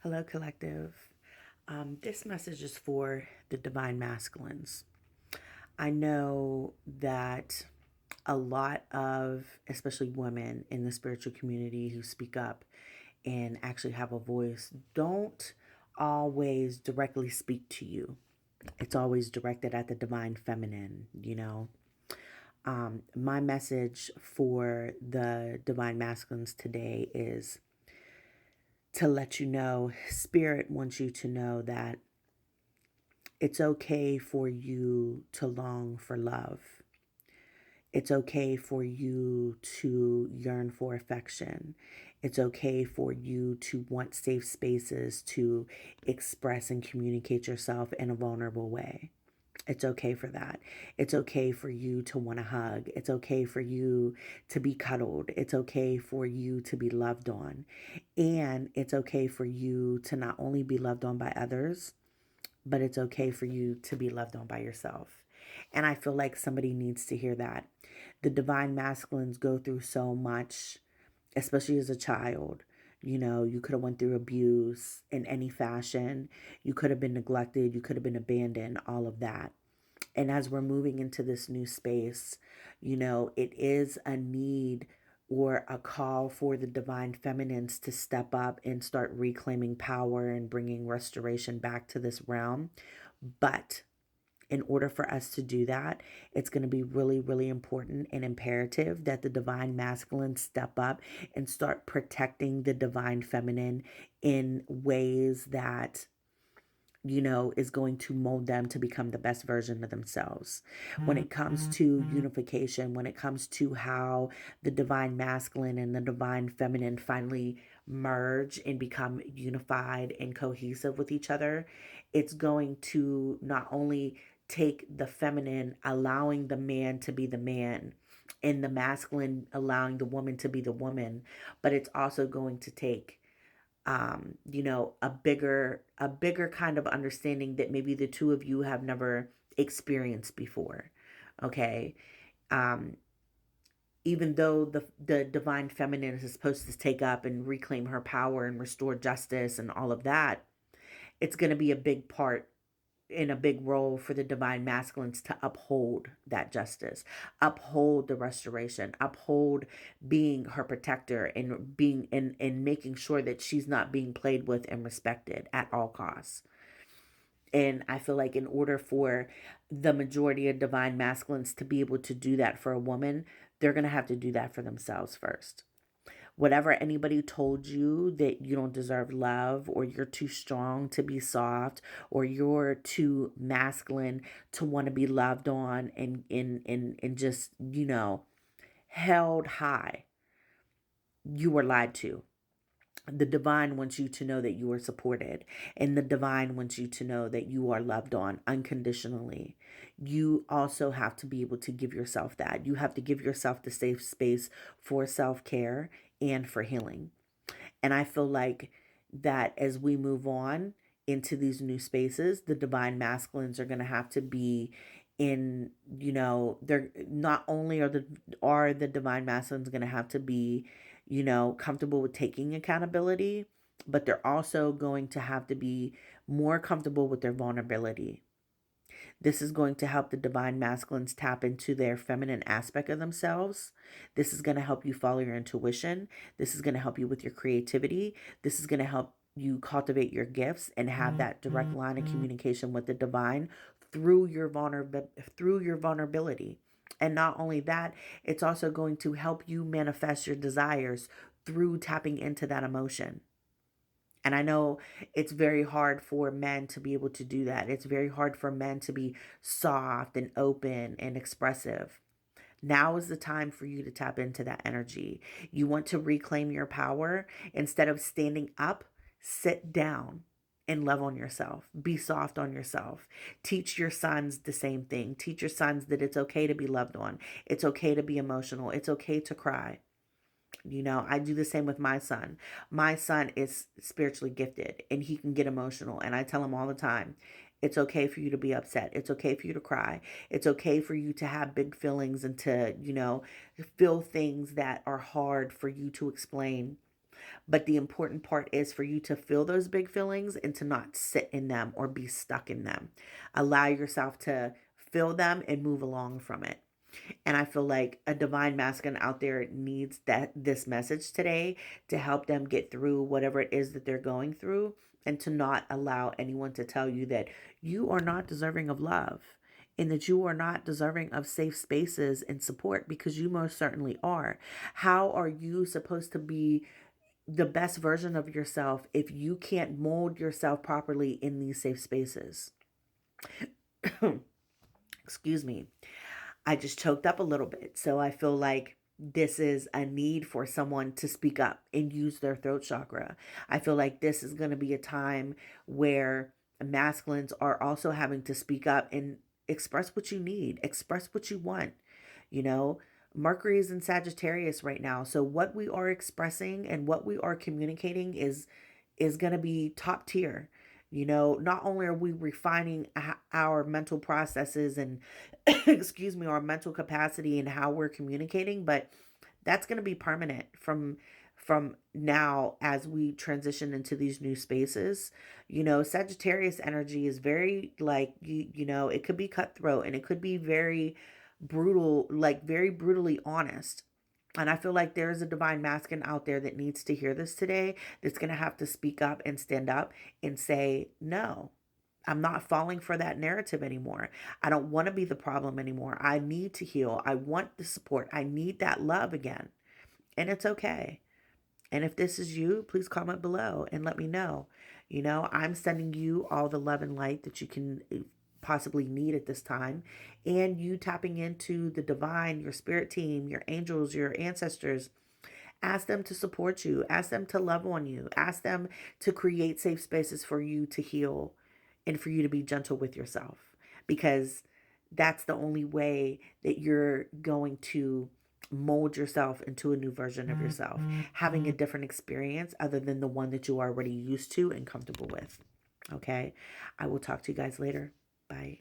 Hello, collective. This message is for the divine masculines. I know that a lot of, especially women in the spiritual community who speak up and actually have a voice, don't always directly speak to you. It's always directed at the divine feminine. My message for the divine masculines today is to let you know, Spirit wants you to know that it's okay for you to long for love. It's okay for you to yearn for affection. It's okay for you to want safe spaces to express and communicate yourself in a vulnerable way. It's okay for that. It's okay for you to want a hug. It's okay for you to be cuddled. It's okay for you to be loved on. And it's okay for you to not only be loved on by others, but it's okay for you to be loved on by yourself. And I feel like somebody needs to hear that. The divine masculines go through so much, especially as a child. You could have went through abuse in any fashion. You could have been neglected. You could have been abandoned, all of that. And as we're moving into this new space, it is a need or a call for the divine feminines to step up and start reclaiming power and bringing restoration back to this realm. But in order for us to do that, it's going to be really, really important and imperative that the divine masculine step up and start protecting the divine feminine in ways that is going to mold them to become the best version of themselves. When it comes to unification, when it comes to how the divine masculine and the divine feminine finally merge and become unified and cohesive with each other, it's going to not only take the feminine allowing the man to be the man and the masculine allowing the woman to be the woman, but it's also going to take a bigger kind of understanding that maybe the two of you have never experienced before. Okay. Um, Even though the divine feminine is supposed to take up and reclaim her power and restore justice and all of that, it's going to be a big part in a big role for the divine masculines to uphold that justice, uphold the restoration, uphold being her protector and being and making sure that she's not being played with and respected at all costs. And I feel like in order for the majority of divine masculines to be able to do that for a woman, they're going to have to do that for themselves first. Whatever anybody told you that you don't deserve love, or you're too strong to be soft, or you're too masculine to want to be loved on and just, held high, you were lied to. The divine wants you to know that you are supported, and the divine wants you to know that you are loved on unconditionally. You also have to be able to give yourself that. You have to give yourself the safe space for self-care and for healing. And I feel like that as we move on into these new spaces, the divine masculines are going to have to be in, they're not only are the divine masculines going to have to be, comfortable with taking accountability, but they're also going to have to be more comfortable with their vulnerability. This is going to help the divine masculines tap into their feminine aspect of themselves. This is going to help you follow your intuition. This is going to help you with your creativity. This is going to help you cultivate your gifts and have that direct line of communication with the divine through your vulnerability. And not only that, it's also going to help you manifest your desires through tapping into that emotion. And I know it's very hard for men to be able to do that. It's very hard for men to be soft and open and expressive. Now is the time for you to tap into that energy. You want to reclaim your power. Instead of standing up, sit down and love on yourself. Be soft on yourself. Teach your sons the same thing. Teach your sons that it's okay to be loved on. It's okay to be emotional. It's okay to cry. I do the same with my son. My son is spiritually gifted and he can get emotional. And I tell him all the time, it's okay for you to be upset. It's okay for you to cry. It's okay for you to have big feelings and to, feel things that are hard for you to explain. But the important part is for you to feel those big feelings and to not sit in them or be stuck in them. Allow yourself to feel them and move along from it. And I feel like a divine masculine out there needs this message today to help them get through whatever it is that they're going through, and to not allow anyone to tell you that you are not deserving of love and that you are not deserving of safe spaces and support, because you most certainly are. How are you supposed to be the best version of yourself if you can't mold yourself properly in these safe spaces? Excuse me. I just choked up a little bit. So I feel like this is a need for someone to speak up and use their throat chakra. I feel like this is going to be a time where masculines are also having to speak up and express what you need, express what you want. You know, Mercury is in Sagittarius right now. So what we are expressing and what we are communicating is going to be top tier. Not only are we refining our mental processes and excuse me, our mental capacity and how we're communicating, but that's going to be permanent from now as we transition into these new spaces. Sagittarius energy is very like it could be cutthroat and it could be very brutal, like very brutally honest. And I feel like there's a divine masculine out there that needs to hear this today, that's going to have to speak up and stand up and say, no, I'm not falling for that narrative anymore. I don't want to be the problem anymore. I need to heal. I want the support. I need that love again. And it's okay. And if this is you, please comment below and let me know. I'm sending you all the love and light that you can possibly need at this time. And you tapping into the divine, your spirit team, your angels, your ancestors. Ask them to support you. Ask them to love on you. Ask them to create safe spaces for you to heal and for you to be gentle with yourself. Because that's the only way that you're going to mold yourself into a new version of yourself, having a different experience other than the one that you are already used to and comfortable with. Okay? I will talk to you guys later. Bye.